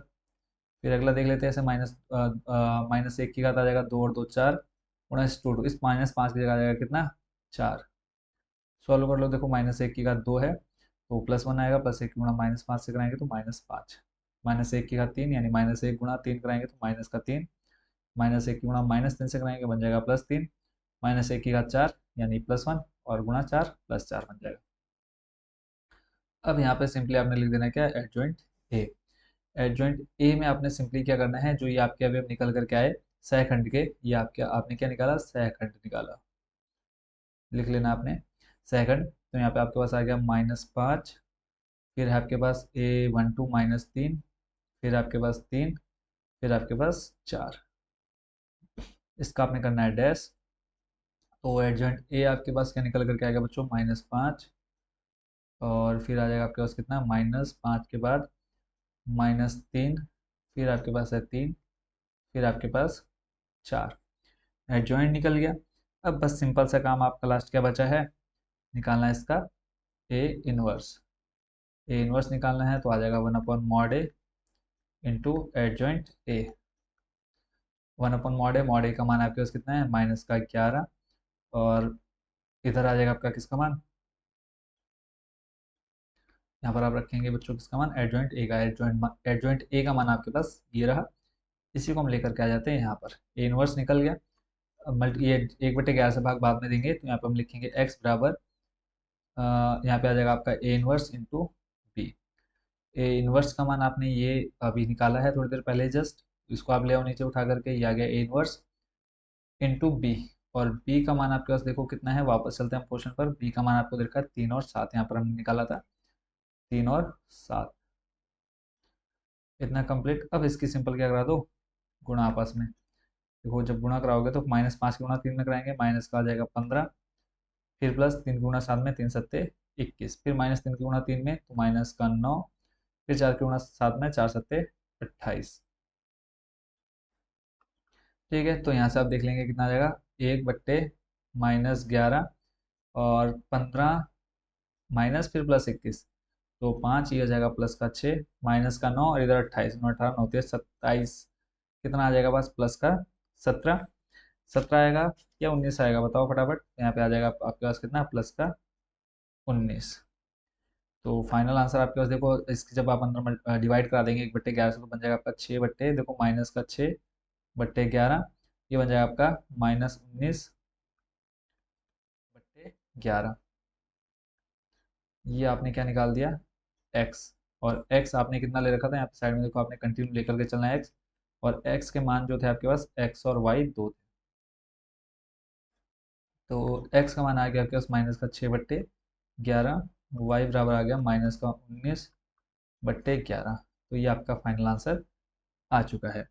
फिर अगला देख लेते हैं, ऐसे -1 की घात आ जाएगा 2 और 2 4 गुणा इस 2 इस -5 की जगह आ जाएगा कितना, 4। सॉल्व कर लो, देखो -1 की घात 2 है तो +1 आएगा, +1 गुणा -5 से कराएंगे तो -5, -1 की घात 3 यानी -1 गुणा 3 कराएंगे तो -3, -1 की गुणा -3 से कराएंगे बन जाएगा +3, -1 की घात 4 यानी +1 और गुणा 4 +4 बन जाएगा। अब यहाँ पे सिंपली आपने लिख देना क्या, एडजॉइंट ए। एडजॉइंट ए में आपने सिंपली क्या करना है, जो ये आपके अभी निकल करके आए सहखंड के, ये आपके आपने क्या निकाला, सहखंड निकाला, लिख लेना आपने सहखंड। तो यहाँ पे आपके पास आ गया -5, फिर है आपके पास A12 -3, फिर आपके पास 3, फिर आपके पास 4, इसका आपने करना है डैश। तो एडजॉइंट ए आपके पास क्या निकल करके आएगा बच्चों, -5, और फिर आ जाएगा आपके पास कितना, -5 के बाद -3, फिर आपके पास है 3, फिर आपके पास 4, एडजॉइंट निकल गया। अब बस सिंपल सा काम आपका लास्ट क्या बचा है, निकालना है इसका ए इनवर्स। ए इनवर्स निकालना है तो आ जाएगा 1/mod A into adjoint A. 1/mod A, mod A का मान आपके पास कितना है, -11, और इधर आ जाएगा आपका किसका मान, यहाँ पर आप रखेंगे बच्चों किसका मान, एडजॉइंट ए का। एडजॉइंट ए का मान आपके पास ये रहा, इसी को हम लेकर के आ जाते हैं यहाँ पर। ए इनवर्स निकल गया। अब मल्टी ये 1/11 से भाग बाद में देंगे तो यहाँ पे हम लिखेंगे x बराबर, यहाँ पे आ जाएगा आपका A inverse into B. A inverse का मान आपने ये अभी निकाला है थोड़ी देर पहले जस्ट, इसको आप ले आओ नीचे उठा करके, ये आ गया ए इनवर्स इंटू बी। और बी का मान आपके पास देखो कितना है, वापस चलते हैं हम क्वेश्चन पर। बी का मान आपको देखा 3 और 7, यहाँ पर हमने निकाला था 3 और 7, इतना कंप्लीट। अब इसकी सिंपल क्या करा दो, गुणा आपस में। देखो जब गुणा कराओगे तो -5 गुणा 3 में कराएंगे, माइनस का आ जाएगा 15, फिर प्लस 3 गुणा 7 में 3 सत्ते 21, फिर -3 की गुणा 3 में तो माइनस का 9, फिर 4 की गुणा 7 में 4 सत्ते 28। ठीक है, तो यहाँ से आप देख लेंगे कितना आ जाएगा, 1/-11 और 15 माइनस फिर +21, तो 5, ये आ जाएगा प्लस का 6, माइनस का 9 और इधर 28, 9 18 9 23 27, कितना आ जाएगा बस प्लस का 17, 17 आएगा या 19 आएगा, बताओ फटाफट। यहाँ पे आ जाएगा आपके पास कितना, प्लस का 19। तो फाइनल आंसर आपके पास देखो, इसकी जब आप अंदर डिवाइड करा देंगे 1/11 से तो बन जाएगा आपका 6 बट्टे, देखो माइनस का 6/11, ये बन जाएगा आपका -19/11। ये आपने क्या निकाल दिया, x। और x आपने कितना ले रखा था, यहाँ पे साइड में देखो आपने कंटिन्यू लेकर के चलना है x, और x के मान जो थे आपके पास, x और y दो थे, तो x का मान आ गया आपके पास -6/11, y बराबर आ गया -19/11। तो ये आपका फाइनल आंसर आ चुका है।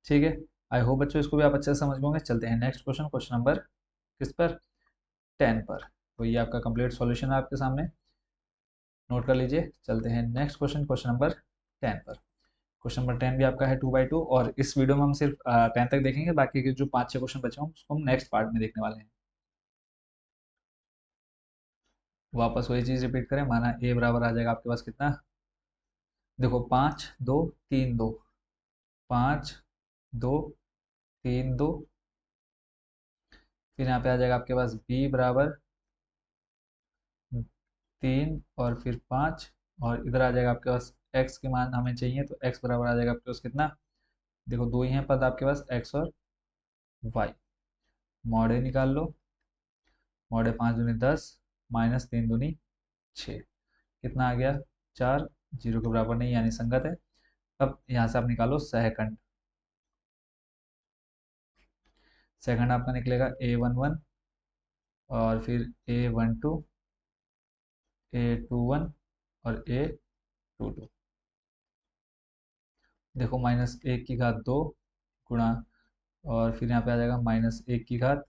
ठीक है, आई होप बच्चों इसको भी आप अच्छे से समझ गए होंगे। चलते हैं नेक्स्ट क्वेश्चन, क्वेश्चन नंबर किस पर, 10 पर। तो ये आपका कंप्लीट सॉल्यूशन है आपके सामने, नोट कर लीजिए। चलते हैं नेक्स्ट क्वेश्चन, क्वेश्चन नंबर 10 पर। क्वेश्चन नंबर 10 भी आपका है 2/2, और इस वीडियो में हम सिर्फ 10 तक देखेंगे, बाकी के जो 5-6 क्वेश्चन बचे हों उसको हम नेक्स्ट पार्ट में देखने वाले हैं। वापस वही चीज़ रिपीट करें, माना ए बराबर आ जाएगा आपके पास कितना, देखो 5 2 3 2, 5 2 3 2, फिर यहाँ पे आ जाएगा आपके पास बी बराबर 3 और फिर 5, और इधर आ जाएगा आपके पास एक्स के मान हमें चाहिए, तो एक्स बराबर आ जाएगा आपके पास कितना, देखो दो ही हैं पद आपके पास, एक्स और वाई। मॉड ए निकाल लो, मॉड ए 5 दूनी 10, -3 दूनी 6, कितना आ गया 4, जीरो के बराबर नहीं यानी संगत है। अब यहाँ से आप निकालो सेकंड। सेकंड आपका निकलेगा A11 और फिर A12, A21 और A22। देखो -1 की घात 2 गुणा, और फिर यहाँ पे आ जाएगा -1 की घात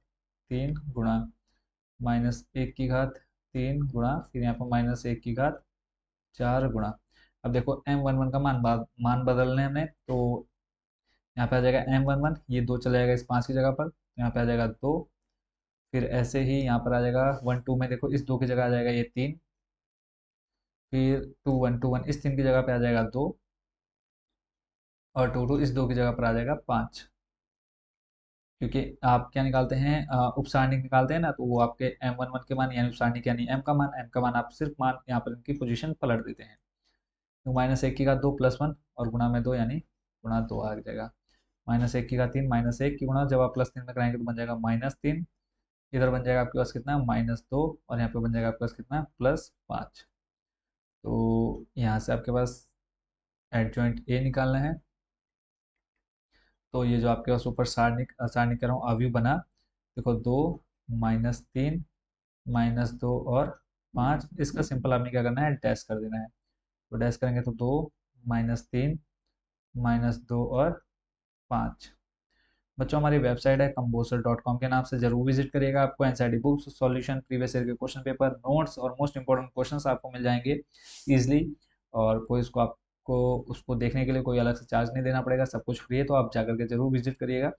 3 गुणा, -1 की घात 3 गुणा, फिर यहाँ पर -1 की घात 4 गुणा। अब देखो M11 का मान बदलने में तो यहाँ पे आ जाएगा M11, ये 2 चला जाएगा इस 5 की जगह पर, तो यहाँ पे आ जाएगा 2। फिर ऐसे ही यहाँ पर आ जाएगा 1 2 में, देखो इस 2 की जगह आ जाएगा ये 3, फिर 2 1 इस 3 की जगह पे आ जाएगा 2, और 2 2 इस 2 की जगह पर आ जाएगा 5। क्योंकि आप क्या निकालते हैं, उपसारणिक निकालते हैं ना, तो वो आपके M11 के मान यानी उपसारणिक यानी m का मान आप सिर्फ मान यहाँ पर इनकी पोजीशन पलट देते हैं। तो -1 की घात 2 +1 और गुणा में 2 यानी गुणा 2 आ जाएगा। -1 की घात 3 -1 की गुणा, जब आप +3 में कराएंगे तो बन जाएगा -3, इधर बन जाएगा आपके पास कितना -2, और यहाँ पे बन जाएगा आपके पास कितना +5। तो यहाँ से आपके पास एडजॉइंट ए निकालना है। तो ये जो आपके पास ऊपर सारणी सारणी कह रहा हूँ अवयव बना, देखो 2 -3 -2 और 5, इसका सिंपल आपने क्या करना है, डैश कर देना है। तो डैश करेंगे तो 2 -3 -2 और 5। बच्चों हमारी वेबसाइट है composer.com के नाम से, जरूर विजिट करिएगा। आपको NCERT books, solution, previous year के क्वेश्चन पेपर, नोट्स और मोस्ट इंपॉर्टेंट क्वेश्चंस आपको मिल जाएंगे इजीली। और कोई इसको आपको उसको देखने के लिए कोई अलग से चार्ज नहीं देना पड़ेगा, सब कुछ फ्री है, तो आप जाकर के जरूर विजिट करिएगा।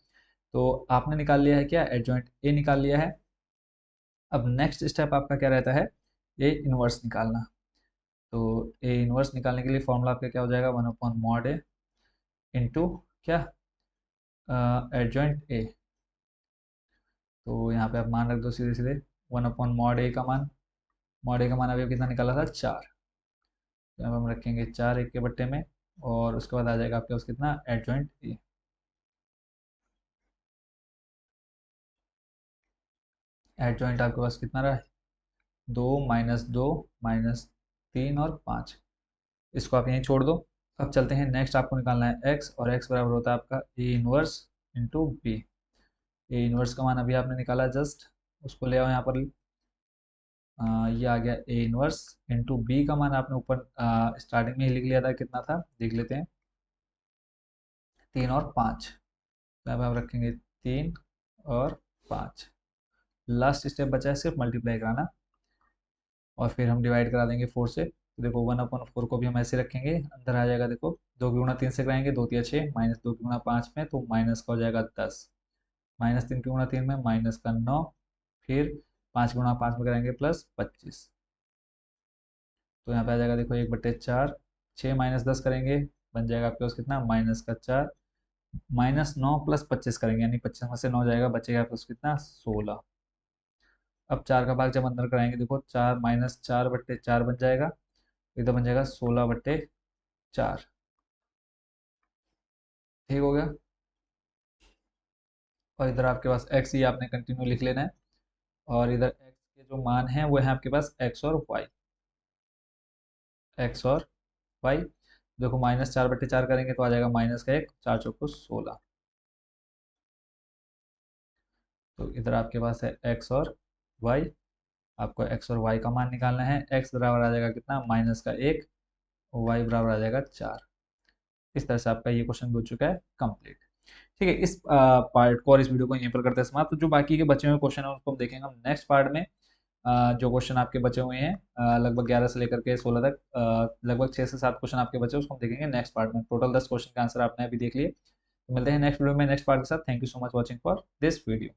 तो आपने निकाल लिया है क्या, एडजॉइंट ए निकाल लिया है। अब नेक्स्ट स्टेप आपका क्या रहता है, ए इनवर्स निकालना। तो ए इनवर्स निकालने के लिए फॉर्मूला आपका क्या हो जाएगा, 1/mod A इंटू क्या, एडजॉइंट ए। तो यहाँ पे आप मान रख दो सीधे सीधे, 1/mod A का मान, मॉड ए का मान अभी कितना निकाला था 4, तो यहाँ पे हम रखेंगे 4 1 के बट्टे में, और उसके बाद आ जाएगा आपके पास कितना, एडजॉइंट ए। एडजॉइंट आपके पास कितना रहा है, 2 -2 -3 और 5, इसको आप यहीं छोड़ दो। अब चलते हैं नेक्स्ट, आपको निकालना है एक्स, और एक्स बराबर होता है आपका A inverse into B. A inverse का मान अभी आपने निकाला जस्ट, उसको ले आओ यहाँ पर। ये आ गया ए इनवर्स इंटू बी का मान आपने ऊपर स्टार्टिंग में ही लिख लिया था, कितना था देख लेते हैं, 3 और 5। तो अब आप रखेंगे 3 और 5। लास्ट स्टेप बचा है सिर्फ मल्टीप्लाई कराना, और फिर हम डिवाइड करा देंगे 4 से। तो देखो 1/4 को भी हम ऐसे रखेंगे, अंदर आ जाएगा, देखो 2 की गुणा 3 से कराएंगे, 2 3 6, -2 की गुणा 5 में तो माइनस का हो जाएगा 10, -3 की गुणा 3 में माइनस का 9, फिर 5 गुणा 5 में कराएंगे +25। तो यहाँ पे आ जाएगा देखो 1/4, 6 -10 करेंगे, बन जाएगा आपके पास कितना, -4, -9 +25 करेंगे यानी 25 में से 9 जाएगा, बचेगा आपके पास कितना 16। अब 4 का भाग जब अंदर कराएंगे, देखो 4 -4/4 बन जाएगा, इधर बन जाएगा 16/4। ठीक हो गया। और इधर आपके पास एक्स ही आपने कंटिन्यू लिख लेना है, और इधर एक्स के जो मान हैं वो है आपके पास एक्स और वाई, एक्स और वाई। देखो -4/4 करेंगे तो आ जाएगा -1, 4 चौको 16। तो इधर आपके पास है एक्स और वाई, आपको एक्स और वाई का मान निकालना है। एक्स बराबर आ जाएगा कितना, -1, वाई बराबर आ जाएगा 4। इस तरह से आपका ये क्वेश्चन हो चुका है कंप्लीट। ठीक है, इस पार्ट को और इस वीडियो को यहीं पर करते हैं समाप्त। तो जो बाकी के बचे हुए क्वेश्चन है उसको हम देखेंगे हम नेक्स्ट पार्ट में। जो क्वेश्चन आपके बचे हुए हैं लगभग 11 से लेकर के 16 तक, लगभग 6 से 7 क्वेश्चन आपके बचे, उसको हम देखेंगे नेक्स्ट पार्ट में। टोटल 10 क्वेश्चन का आंसर आपने अभी देख लिए। तो मिलते हैं नेक्स्ट वीडियो में नेक्स्ट पार्ट के साथ। Thank you so much watching for this video.